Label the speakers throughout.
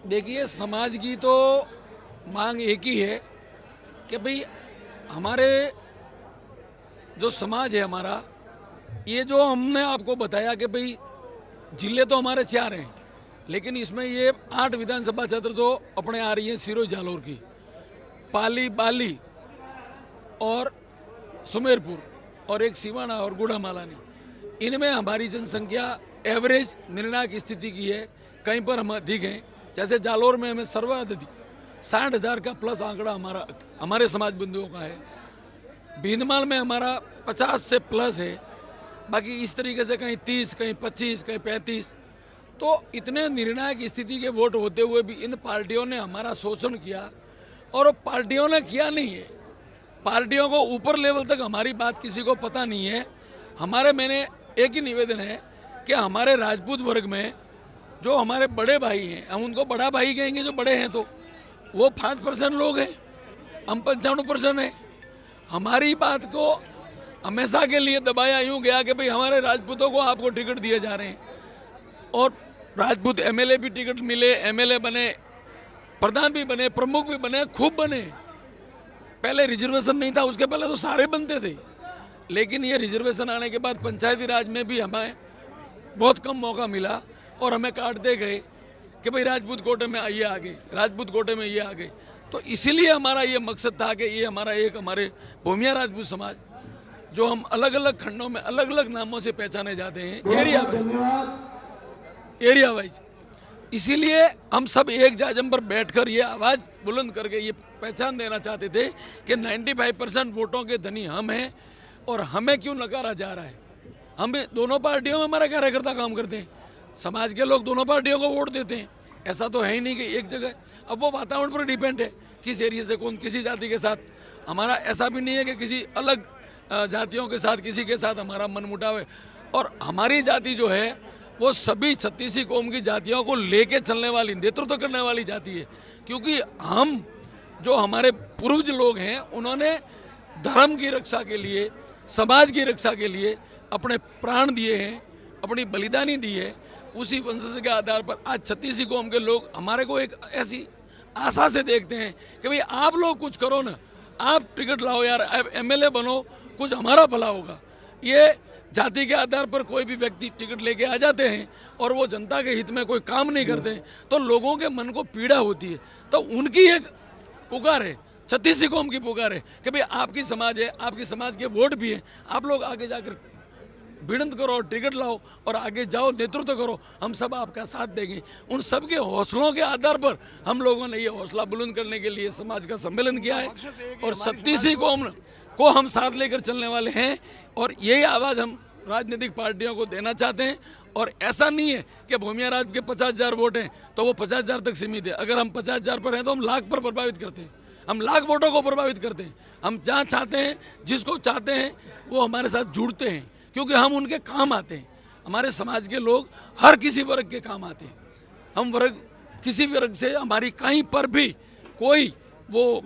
Speaker 1: देखिए, समाज की तो मांग एक ही है कि भाई हमारे जो समाज है हमारा, ये जो हमने आपको बताया कि भाई जिले तो हमारे 4 हैं, लेकिन इसमें ये 8 विधानसभा क्षेत्र तो अपने आ रही हैं, सिरोही जालौर की, पाली, बाली और सुमेरपुर और एक सिवाना और गुड़ामालानी। इनमें हमारी जनसंख्या एवरेज निर्णायक स्थिति की है, कहीं पर हम अधिक हैं। जैसे जालौर में हमें सर्वाधिक 60,000 का प्लस आंकड़ा हमारे समाज बंधुओं का है। भीनमाल में हमारा 50 से प्लस है। बाकी इस तरीके से कहीं 30, कहीं 25, कहीं 35। तो इतने निर्णायक स्थिति के वोट होते हुए भी इन पार्टियों ने हमारा शोषण किया, और वो पार्टियों ने किया नहीं है। पार्टियों को ऊपर लेवल तक हमारी बात किसी को पता नहीं है। मैंने एक ही निवेदन है कि हमारे राजपूत वर्ग में जो हमारे बड़े भाई हैं, हम उनको बड़ा भाई कहेंगे जो बड़े हैं, तो वो 5% लोग हैं, हम 95% हैं। हमारी बात को हमेशा के लिए दबाया यूं गया कि भाई हमारे राजपूतों को आपको टिकट दिए जा रहे हैं, और राजपूत एमएलए भी टिकट मिले, एमएलए बने, प्रधान भी बने, प्रमुख भी बने, खूब बने। पहले रिजर्वेशन नहीं था, उसके पहले तो सारे बनते थे। लेकिन ये रिजर्वेशन आने के बाद पंचायती राज में भी हमें बहुत कम मौका मिला, और हमें काटते गए कि भाई राजपूत कोटे में ये आ गए, राजपूत कोटे में ये आ गए। तो इसीलिए हमारा ये मकसद था कि ये हमारे भूमिया राजपूत समाज, जो हम अलग अलग खंडों में अलग अलग नामों से पहचाने जाते हैं, एरिया वाइज, इसीलिए हम सब एक जाजम पर बैठकर ये आवाज़ बुलंद करके ये पहचान देना चाहते थे कि 95% वोटों के धनी हम हैं, और हमें क्यों नकारा जा रहा है। हम दोनों पार्टियों में हमारे कार्यकर्ता काम करते हैं, समाज के लोग दोनों पार्टियों को वोट देते हैं। ऐसा तो है ही नहीं कि एक जगह। अब वो वातावरण पर डिपेंड है, किस एरिया से कौन किसी जाति के साथ। हमारा ऐसा भी नहीं है कि किसी अलग जातियों के साथ, किसी के साथ हमारा मनमुटाव है। और हमारी जाति जो है वो सभी 36 कौम की जातियों को लेके चलने वाली, नेतृत्व करने वाली जाति है। क्योंकि हम जो हमारे पूर्वज लोग हैं, उन्होंने धर्म की रक्षा के लिए, समाज की रक्षा के लिए अपने प्राण दिए हैं, अपनी बलिदानी दी है। उसी वंश के आधार पर आज 36 कौम के लोग हमारे को एक ऐसी आशा से देखते हैं कि भाई आप लोग कुछ करो ना, आप टिकट लाओ यार, एमएलए बनो, कुछ हमारा भला होगा। ये जाति के आधार पर कोई भी व्यक्ति टिकट लेके आ जाते हैं और वो जनता के हित में कोई काम नहीं करते हैं, तो लोगों के मन को पीड़ा होती है। तो उनकी एक पुकार है, 36 कौम की पुकार है कि भाई आपकी समाज है, आपकी समाज के वोट भी हैं, आप लोग आगे जाकर भिड़ंत करो, टिकट लाओ और आगे जाओ, नेतृत्व करो, हम सब आपका साथ देंगे। उन सब के हौसलों के आधार पर हम लोगों ने ये हौसला बुलंद करने के लिए समाज का सम्मेलन किया है, और 36 कौम को हम साथ लेकर चलने वाले हैं। और यही आवाज़ हम राजनीतिक पार्टियों को देना चाहते हैं। और ऐसा नहीं है कि भूमिया राज के 50,000 वोट हैं तो वो 50,000 तक सीमित है। अगर हम 50,000 पर हैं तो हम लाख पर प्रभावित करते हैं, हम लाख वोटों को प्रभावित करते हैं। हम जहाँ चाहते हैं, जिसको चाहते हैं, वो हमारे साथ जुड़ते हैं, क्योंकि हम उनके काम आते हैं। हमारे समाज के लोग हर किसी वर्ग के काम आते हैं। हम किसी वर्ग से हमारी कहीं पर भी कोई वो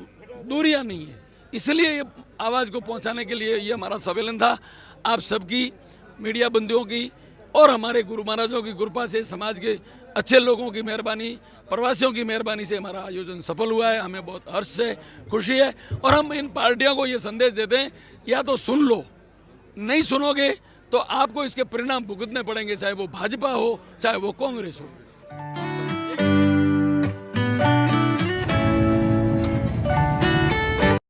Speaker 1: दूरियां नहीं है। इसलिए ये आवाज़ को पहुंचाने के लिए ये हमारा सम्मेलन था। आप सबकी, मीडिया बंधुओं की और हमारे गुरु महाराजों की कृपा से, समाज के अच्छे लोगों की मेहरबानी, प्रवासियों की मेहरबानी से हमारा आयोजन सफल हुआ है। हमें बहुत हर्ष से खुशी है। और हम इन पार्टियों को ये संदेश देते हैं, या तो सुन लो, नहीं सुनोगे तो आपको इसके परिणाम भुगतने पड़ेंगे, चाहे वो भाजपा हो, चाहे वो कांग्रेस हो।